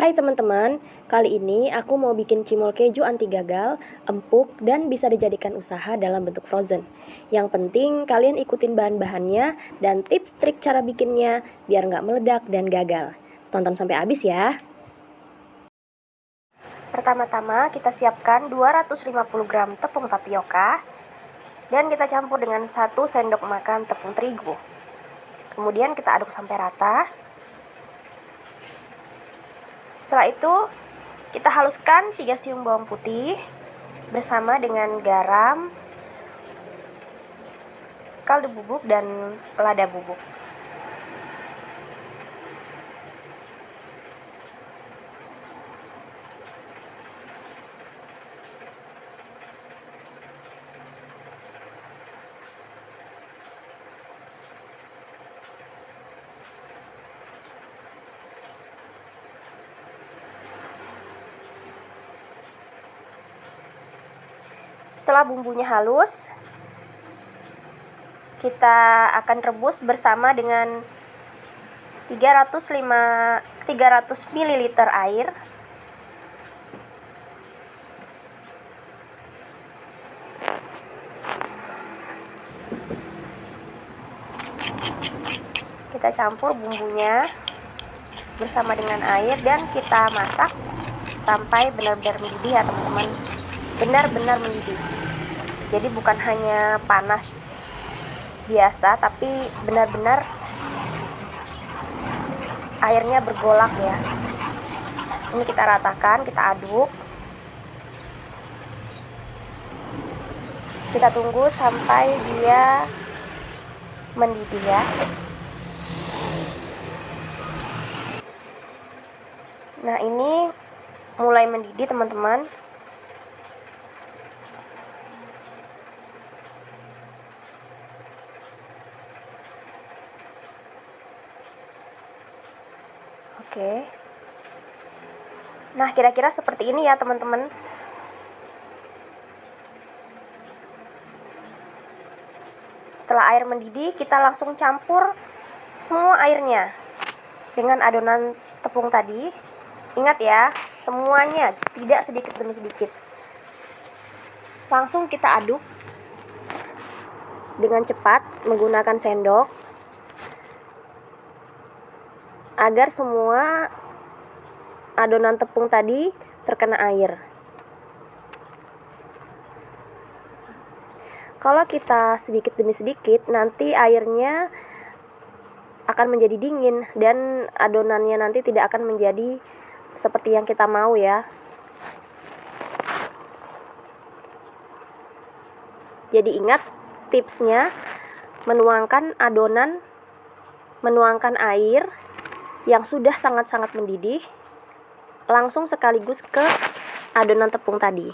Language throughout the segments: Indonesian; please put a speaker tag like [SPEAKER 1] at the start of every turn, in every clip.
[SPEAKER 1] Hai teman-teman, kali ini aku mau bikin cimol keju anti gagal, empuk, dan bisa dijadikan usaha dalam bentuk frozen. Yang penting kalian ikutin bahan-bahannya dan tips trik cara bikinnya biar nggak meledak dan gagal. Tonton sampai habis ya. Pertama-tama kita siapkan 250 gram tepung tapioka dan kita campur dengan 1 sendok makan tepung terigu. Kemudian kita aduk sampai rata. Setelah itu kita haluskan 3 siung bawang putih bersama dengan garam, kaldu bubuk, dan lada bubuk. Setelah bumbunya halus, kita akan rebus bersama dengan 300 ml air. Kita campur bumbunya bersama dengan air dan kita masak sampai benar-benar mendidih ya teman-teman. Benar-benar mendidih. Jadi bukan hanya panas biasa, tapi benar-benar airnya bergolak ya. Ini kita ratakan, kita aduk. Kita tunggu sampai dia mendidih ya. Nah, ini mulai mendidih teman-teman. Oke. Nah, kira-kira seperti ini ya teman-teman. Setelah air mendidih, kita langsung campur semua airnya dengan adonan tepung tadi. Ingat ya, semuanya, tidak sedikit demi sedikit. Langsung kita aduk dengan cepat menggunakan sendok agar semua adonan tepung tadi terkena air. Kalau kita sedikit demi sedikit, nanti airnya akan menjadi dingin dan adonannya nanti tidak akan menjadi seperti yang kita mau ya. Jadi ingat tipsnya, menuangkan air yang sudah sangat-sangat mendidih langsung sekaligus ke adonan tepung tadi.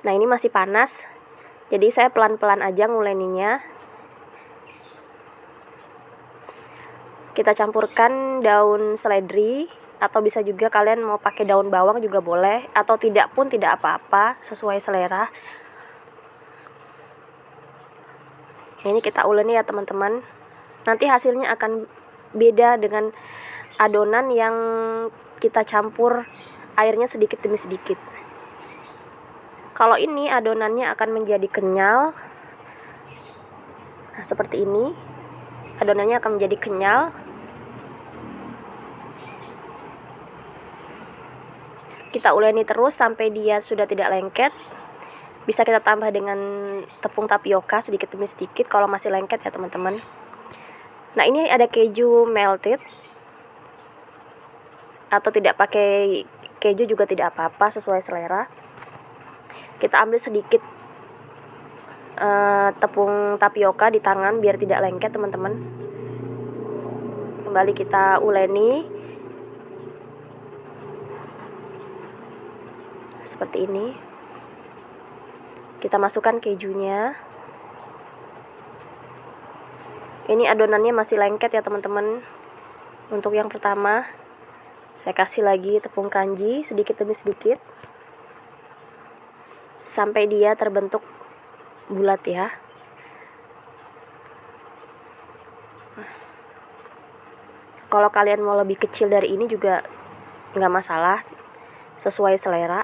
[SPEAKER 1] Nah, ini masih panas, jadi saya pelan-pelan aja nguleninya. Kita campurkan daun seledri, atau bisa juga kalian mau pakai daun bawang juga boleh, atau tidak pun tidak apa-apa, sesuai selera. Ini kita uleni ya teman-teman. Nanti hasilnya akan beda dengan adonan yang kita campur airnya sedikit demi sedikit. Kalau ini adonannya akan menjadi kenyal. Nah, seperti ini. Adonannya akan menjadi kenyal. Kita uleni terus sampai dia sudah tidak lengket. Bisa kita tambah dengan tepung tapioka sedikit demi sedikit kalau masih lengket ya teman-teman. Nah, ini ada keju melted, atau tidak pakai keju juga tidak apa-apa, sesuai selera. Kita ambil sedikit tepung tapioka di tangan biar tidak lengket teman-teman. Kembali kita uleni seperti ini. Kita masukkan kejunya. Ini adonannya masih lengket ya teman-teman. Untuk yang pertama, saya kasih lagi tepung kanji sedikit demi sedikit sampai dia terbentuk bulat ya. Kalau kalian mau lebih kecil dari ini juga nggak masalah, sesuai selera.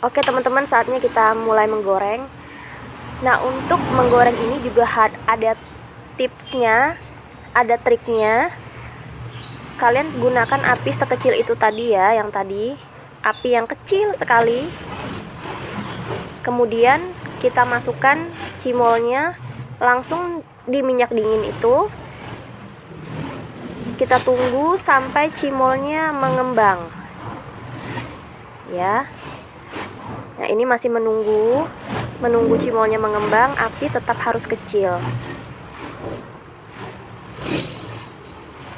[SPEAKER 1] Oke teman-teman, saatnya kita mulai menggoreng. Nah, untuk menggoreng ini juga ada tipsnya, ada triknya. Kalian gunakan api sekecil itu tadi ya, yang tadi, api yang kecil sekali. Kemudian kita masukkan cimolnya langsung di minyak dingin itu. Kita tunggu sampai cimolnya mengembang. Ya. Nah, ini masih menunggu cimolnya mengembang, api tetap harus kecil.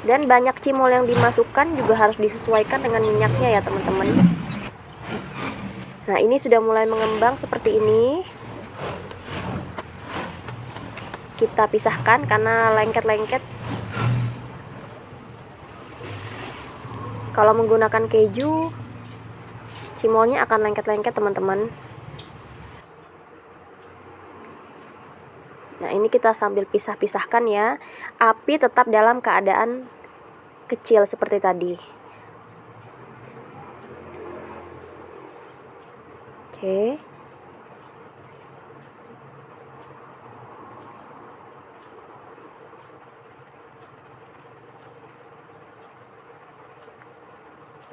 [SPEAKER 1] Dan banyak cimol yang dimasukkan juga harus disesuaikan dengan minyaknya ya teman-teman. Nah, ini sudah mulai mengembang seperti ini. Kita pisahkan karena lengket-lengket. Kalau menggunakan keju, cimolnya akan lengket-lengket teman-teman. Nah, ini kita sambil pisah-pisahkan ya. Api tetap dalam keadaan kecil seperti tadi. Oke.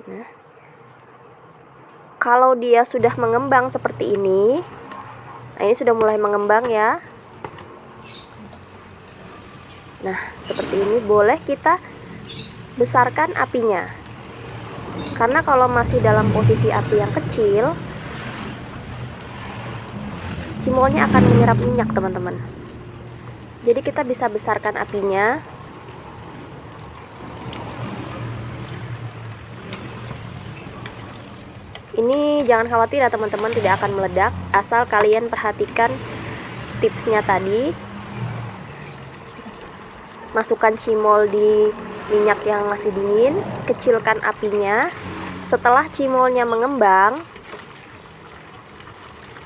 [SPEAKER 1] Nah, kalau dia sudah mengembang seperti ini, nah ini sudah mulai mengembang ya. Nah, seperti ini boleh kita besarkan apinya. Karena kalau masih dalam posisi api yang kecil, cimolnya akan menyerap minyak, teman-teman. Jadi kita bisa besarkan apinya. Ini jangan khawatir ya teman-teman, tidak akan meledak, asal kalian perhatikan tipsnya tadi. Masukkan cimol di minyak yang masih dingin, kecilkan apinya. Setelah cimolnya mengembang,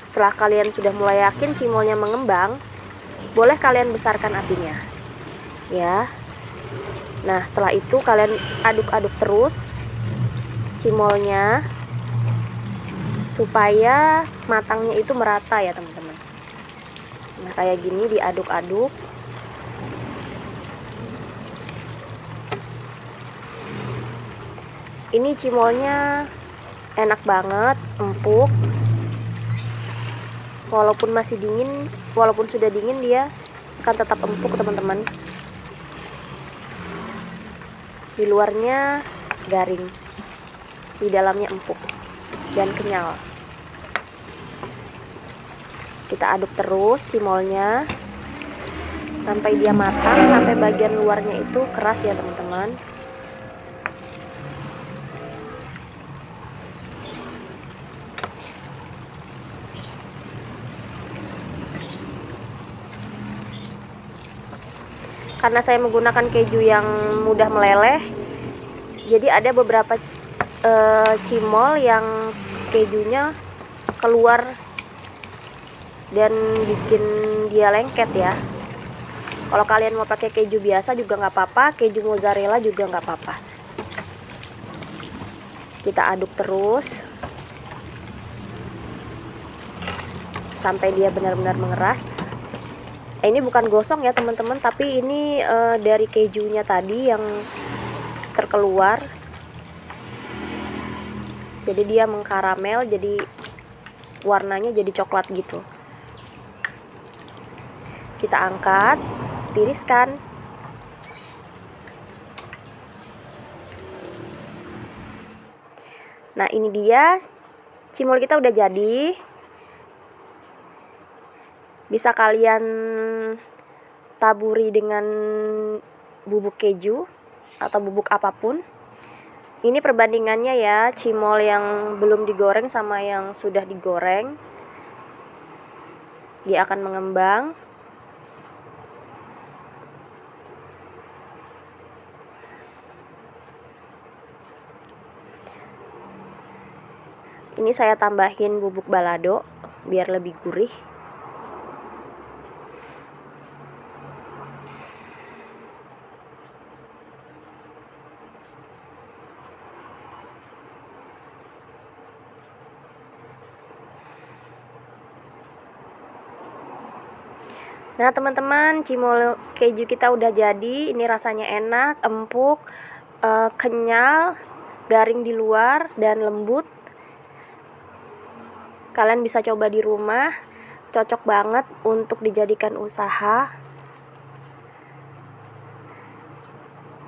[SPEAKER 1] setelah kalian sudah mulai yakin cimolnya mengembang, boleh kalian besarkan apinya ya. Nah, setelah itu kalian aduk-aduk terus cimolnya supaya matangnya itu merata ya teman-teman. Nah, kayak gini diaduk-aduk. Ini cimolnya enak banget, empuk. Walaupun masih dingin, walaupun sudah dingin, dia akan tetap empuk teman-teman. Di luarnya garing, di dalamnya empuk dan kenyal. Kita aduk terus cimolnya sampai dia matang, sampai bagian luarnya itu keras ya teman-teman. Karena saya menggunakan keju yang mudah meleleh, jadi ada beberapa cimol yang kejunya keluar dan bikin dia lengket ya. Kalau kalian mau pakai keju biasa juga nggak apa-apa, keju mozzarella juga nggak apa-apa. Kita aduk terus sampai dia benar-benar mengeras. Ini bukan gosong ya teman-teman, tapi ini dari kejunya tadi yang terkeluar. Jadi dia mengkaramel, jadi warnanya jadi coklat gitu. Kita angkat, tiriskan. Nah, ini dia cimol kita udah jadi. Bisa kalian taburi dengan bubuk keju atau bubuk apapun. Ini perbandingannya ya, cimol yang belum digoreng sama yang sudah digoreng. Dia akan mengembang. Ini saya tambahin bubuk balado biar lebih gurih. Nah, teman-teman, cimol keju kita udah jadi. Ini rasanya enak, empuk, kenyal, garing di luar dan lembut. Kalian bisa coba di rumah, cocok banget untuk dijadikan usaha.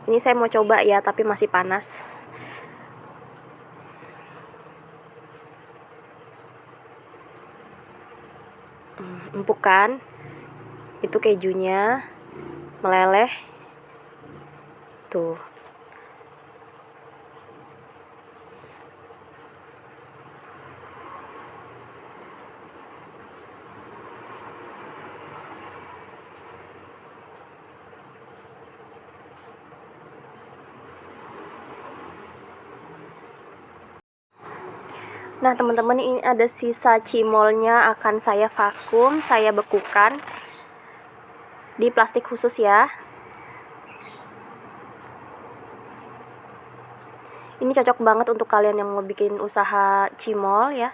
[SPEAKER 1] Ini saya mau coba ya, tapi masih panas. Empuk kan? Itu kejunya meleleh. Tuh. Nah, teman-teman, ini ada sisa cimolnya, akan saya vakum, saya bekukan di plastik khusus ya. Ini cocok banget untuk kalian yang mau bikin usaha cimol ya.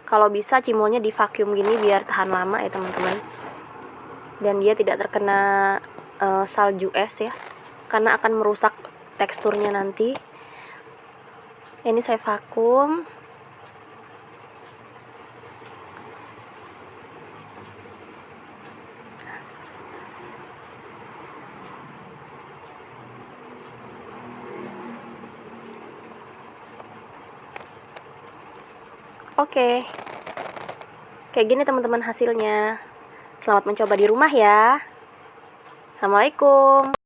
[SPEAKER 1] Kalau bisa cimolnya di vakum gini biar tahan lama ya teman-teman. Dan dia tidak terkena salju es ya, karena akan merusak teksturnya nanti. Ini saya vakum. Oke. Kayak gini teman-teman hasilnya. Selamat mencoba di rumah ya. Assalamualaikum.